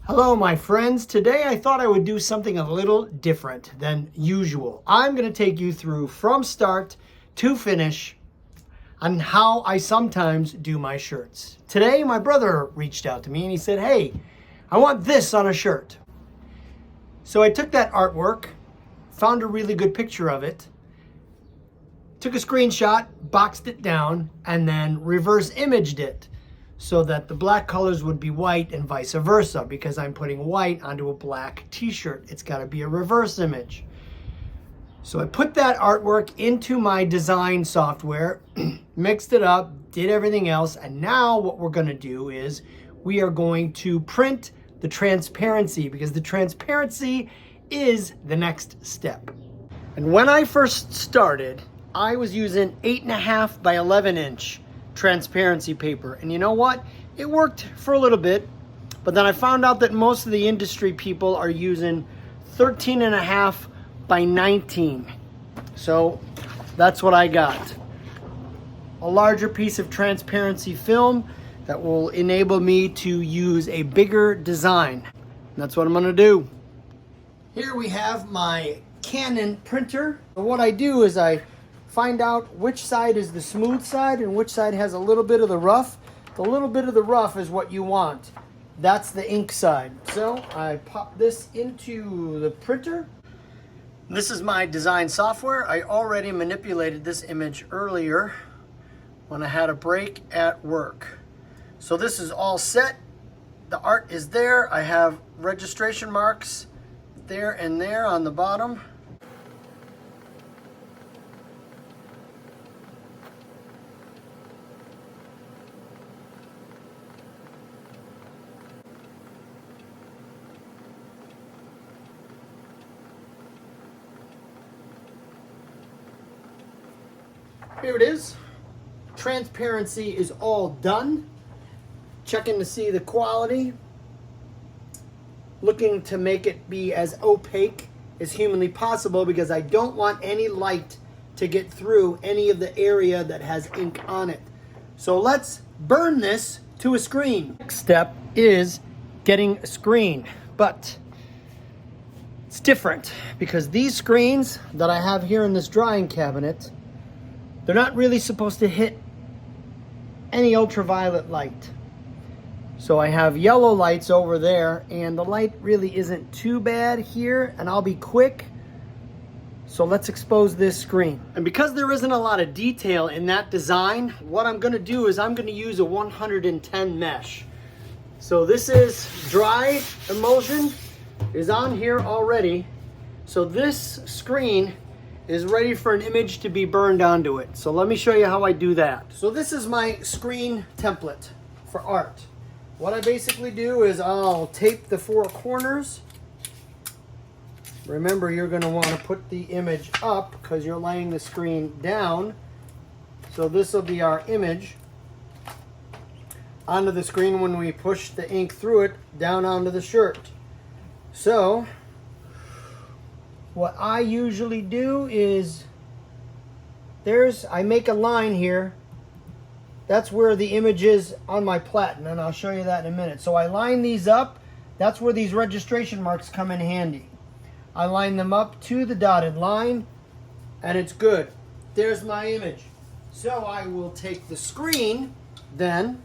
Hello, my friends. Today I thought I would do something a little different than usual. I'm going to take you through from start to finish on how I sometimes do my shirts. Today my brother reached out to me and he said, hey, I want this on a shirt. So I took that artwork, found a really good picture of it, took a screenshot, boxed it down, and then reverse imaged it so that the black colors would be white and vice versa, because I'm putting white onto a black t-shirt. It's got to be a reverse image. So I put that artwork into my design software, mixed it up, did everything else, and now what we're going to do is we are going to print the transparency, because the transparency is the next step. And when I first started, I was using 8.5 by 11 inch transparency paper, and you know what, it worked for a little bit, but then I found out that most of the industry people are using 13.5 by 19. So that's what I got, a larger piece of transparency film that will enable me to use a bigger design. That's what I'm gonna do. Here we have my Canon printer. What I do is I find out which side is the smooth side and which side has a little bit of the rough. The little bit of the rough is what you want. That's the ink side. So I pop this into the printer. This is my design software. I already manipulated this image earlier when I had a break at work. So this is all set. The art is there. I have registration marks there and there on the bottom. Here it is. Transparency is all done. Checking to see the quality. Looking to make it be as opaque as humanly possible, because I don't want any light to get through any of the area that has ink on it. So let's burn this to a screen. Next step is getting a screen, but it's different because these screens that I have here in this drying cabinet, they're not really supposed to hit any ultraviolet light. So I have yellow lights over there, and the light really isn't too bad here, and I'll be quick. So let's expose this screen. And because there isn't a lot of detail in that design, what I'm gonna do is I'm gonna use a 110 mesh. So this is dry emulsion, is on here already. So this screen is ready for an image to be burned onto it. So let me show you how I do that. So this is my screen template for art. What I basically do is I'll tape the four corners. Remember, you're gonna wanna put the image up because you're laying the screen down. So this will be our image onto the screen when we push the ink through it down onto the shirt. So what I usually do is I make a line here. That's where the image is on my platen, and I'll show you that in a minute. So I line these up. That's where these registration marks come in handy. I line them up to the dotted line, and it's good. There's my image. So I will take the screen then,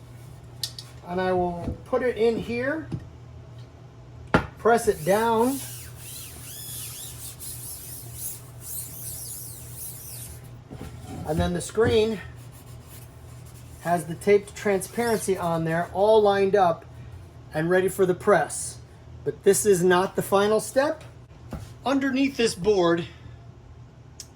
and I will put it in here, press it down, and then the screen has the taped transparency on there, all lined up and ready for the press. But this is not the final step. Underneath this board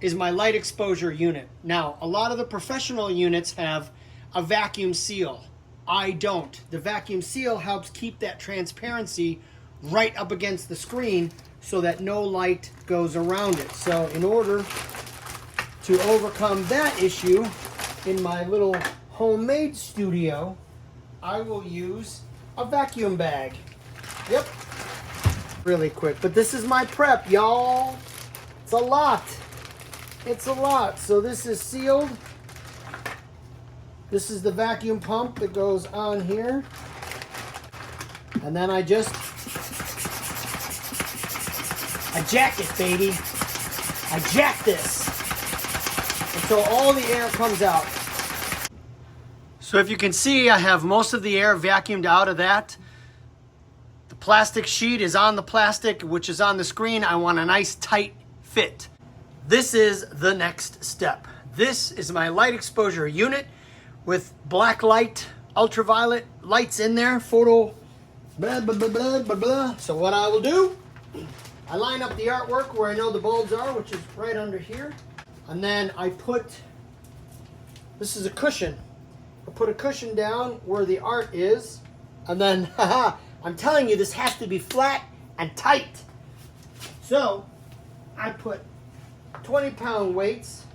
is my light exposure unit. Now, a lot of the professional units have a vacuum seal. I don't. The vacuum seal helps keep that transparency right up against the screen so that no light goes around it. So in order to overcome that issue, in my little homemade studio, I will use a vacuum bag. Yep. Really quick, but this is my prep, y'all. It's a lot. It's a lot. So this is sealed. This is the vacuum pump that goes on here. And then I just I jack it, baby. I jack this until all the air comes out. So if you can see, I have most of the air vacuumed out of that. The plastic sheet is on the plastic, which is on the screen. I want a nice tight fit. This is the next step. This is my light exposure unit with black light, ultraviolet lights in there, photo, blah, blah, blah, blah, blah, blah. So what I will do, I line up the artwork where I know the bulbs are, which is right under here. And then I put, this is a cushion. I put a cushion down where the art is. And then, haha, I'm telling you, this has to be flat and tight. So I put 20-pound weights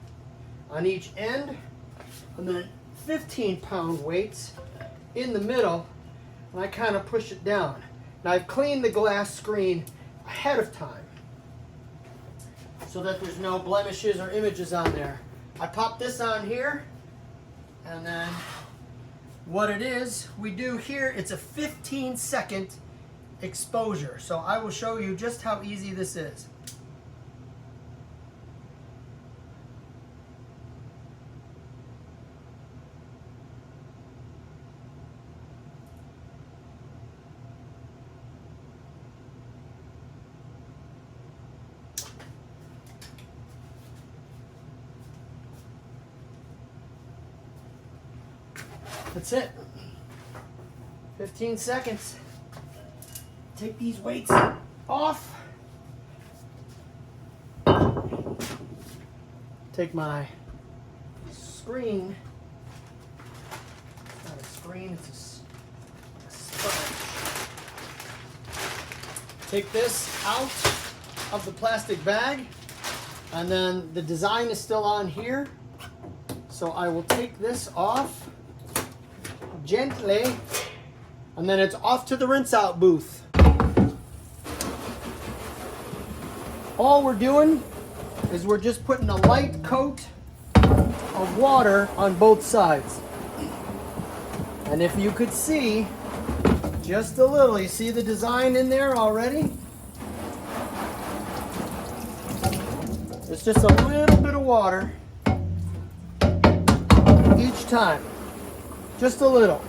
on each end, and then 15-pound weights in the middle, and I kind of push it down. Now I've cleaned the glass screen ahead of time so that there's no blemishes or images on there. I pop this on here, and then what it is, we do here, it's a 15-second exposure. So I will show you just how easy this is. That's it. 15 seconds. Take these weights off. Take my screen. It's not a screen, it's a sponge. Take this out of the plastic bag, and then the design is still on here. So I will take this off gently, and then it's off to the rinse out booth. All we're doing is we're just putting a light coat of water on both sides. And if you could see just a little, you see the design in there already? It's just a little bit of water each time. Just a little,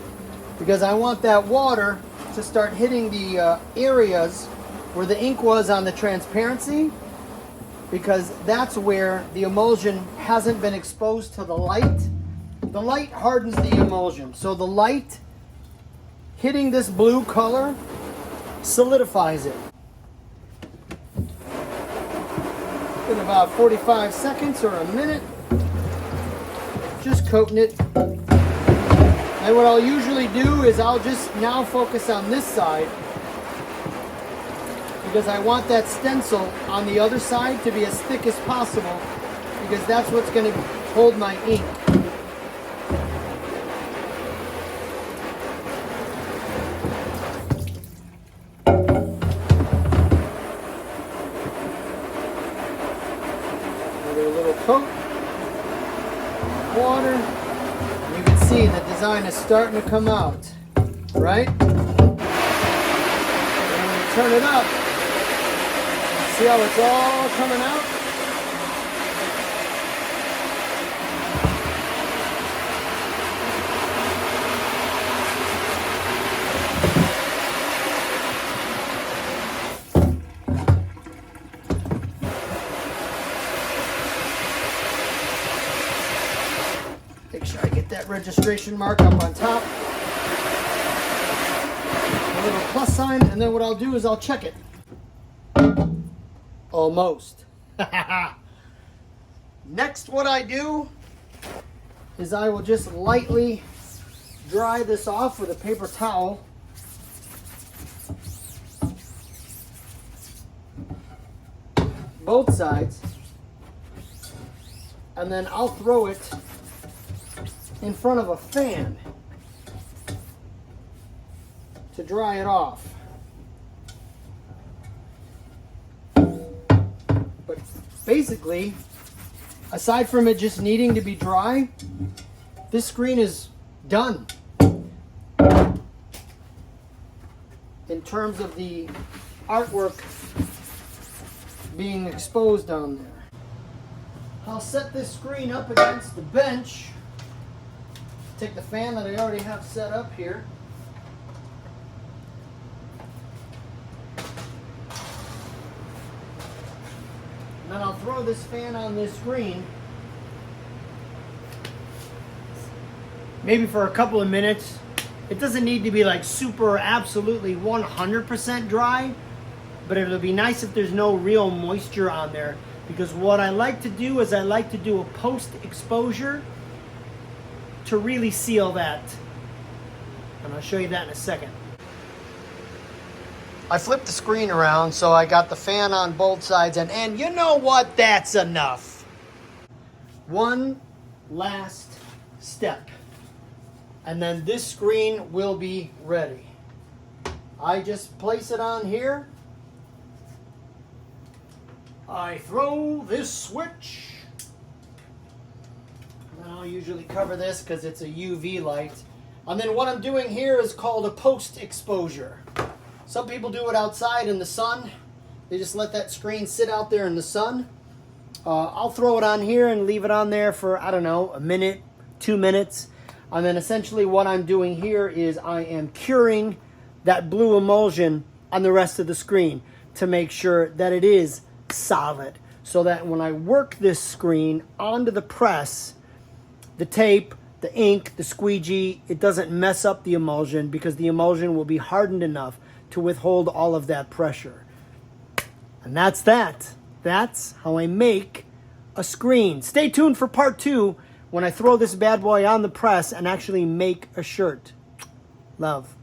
because I want that water to start hitting the areas where the ink was on the transparency, because that's where the emulsion hasn't been exposed to the light. The light hardens the emulsion, so the light hitting this blue color solidifies it. In about 45 seconds or a minute, just coating it. And what I'll usually do is I'll just now focus on this side, because I want that stencil on the other side to be as thick as possible, because that's what's going to hold my ink. Another little coat, water. You can see the design is starting to come out, right? And when you turn it up, see how it's all coming out? Make sure I get that registration mark up on top. A little plus sign, and then what I'll do is I'll check it. Almost. Next, what I do is I will just lightly dry this off with a paper towel. Both sides. And then I'll throw it in front of a fan to dry it off. But basically, aside from it just needing to be dry, this screen is done. In terms of the artwork being exposed on there. I'll set this screen up against the bench. Take the fan that I already have set up here. And then I'll throw this fan on this screen. Maybe for a couple of minutes. It doesn't need to be like super absolutely 100% dry, but it'll be nice if there's no real moisture on there, because what I like to do is I like to do a post exposure to really seal that. And I'll show you that in a second. I flipped the screen around so I got the fan on both sides, and you know what? That's enough. One last step. And then this screen will be ready. I just place it on here. I throw this switch. And I'll usually cover this because it's a UV light. And then what I'm doing here is called a post exposure. Some people do it outside in the sun. They just let that screen sit out there in the sun. I'll throw it on here and leave it on there for, I don't know, a minute, 2 minutes. And then essentially what I'm doing here is I am curing that blue emulsion on the rest of the screen to make sure that it is solid, so that when I work this screen onto the press, the tape, the ink, the squeegee, it doesn't mess up the emulsion, because the emulsion will be hardened enough to withhold all of that pressure. And that's that. That's how I make a screen. Stay tuned for part 2 when I throw this bad boy on the press and actually make a shirt. Love.